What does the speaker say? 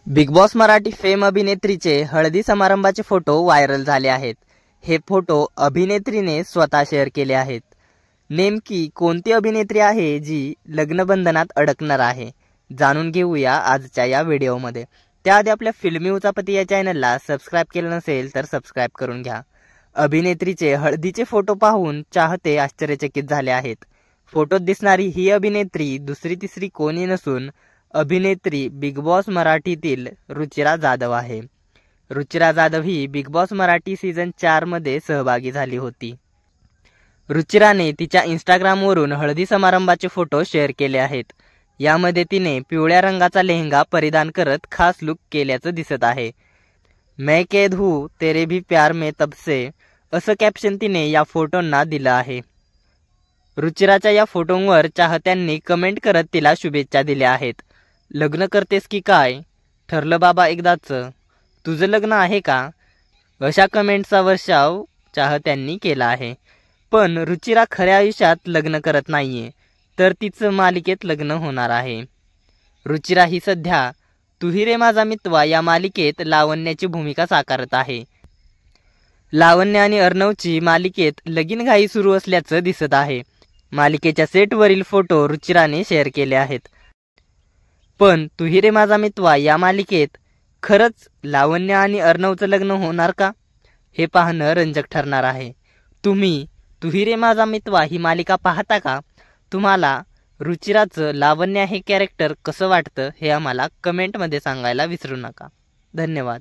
Big boss Marathi fame अभिनेत्रीचे हळदी समारंभाचे photo viral झाले आहेत। हे फोटो अभिनेत्रीने स्वतः शेअर केले आहेत। नेमकी कोणती अभिनेत्री आहे जी लग्नबंधनात अडकणार आहे, जाणून घेऊया आजच्या या व्हिडिओमध्ये। त्याआधी आपल्या फिल्मी उचापती या चॅनलला सबस्क्राइब केलं नसेल तर सबस्क्राइब करून घ्या। अभिनेत्रीचे हळदीचे फोटो पाहून चाहते आश्चर्यचकित झाले आहेत। फोटोत दिसणारी ही अभिनेत्री दुसरी तिसरी कोणी नसून अभिनेत्री बिग बॉस मराठीतील रुचिरा जाधव आहे। रुचिरा जाधव ही बिग बॉस मराठी सीझन 4 मध्ये सहभागी झाली होती। रुचिराने तिच्या इंस्टाग्रामवरून हळदी समारंभाचे फोटो शेअर केले आहेत। यामध्ये तिने पिवळ्या रंगाचा लेहंगा परिधान करत खास लुक केल्याचं दिसत आहे। मैं कैद हूँ तेरे भी प्यार में तब से असं कॅप्शन तिने या फोटोंना दिलं आहे। रुचिराच्या या फोटोंवर चाहत्यांनी कमेंट करत तिला शुभेच्छा दिल्या आहेत। लग्न करतेस की काय, ठरलं बाबा एकदाचं, तुझं लग्न आहे का, अशा कमेंटचा वर्षाव चाहत्यांनी केला आहे। पण रुचिरा खऱ्या आयुष्यात लग्न करत नाहीये, तर तिचं मालिकेत लग्न होणार आहे। रुचिरा ही सध्या तू ही रे माझा मितवा या मालिकेत लावण्याची भूमिका साकारत आहे। लावण्य आणि अर्णवची मालिकेत लगीनघाई सुरू असल्याचं दिसत आहे। मालिकेच्या सेटवरील फोटो रुचिराने शेअर केले आहेत। पण तू ही रे माझा मितवा या मालिकेत खरंच लावण्य आणि अर्णवचं लग्न होणार का, हे पाहणं रंजक ठरणार आहे। तुम्ही तू ही रे माझा मितवा ही मालिका पाहता का? तुम्हाला रुचिराचं लावण्य हे कॅरेक्टर कसं वाटतं हे आम्हाला कमेंटमध्ये सांगायला विसरू नका। धन्यवाद।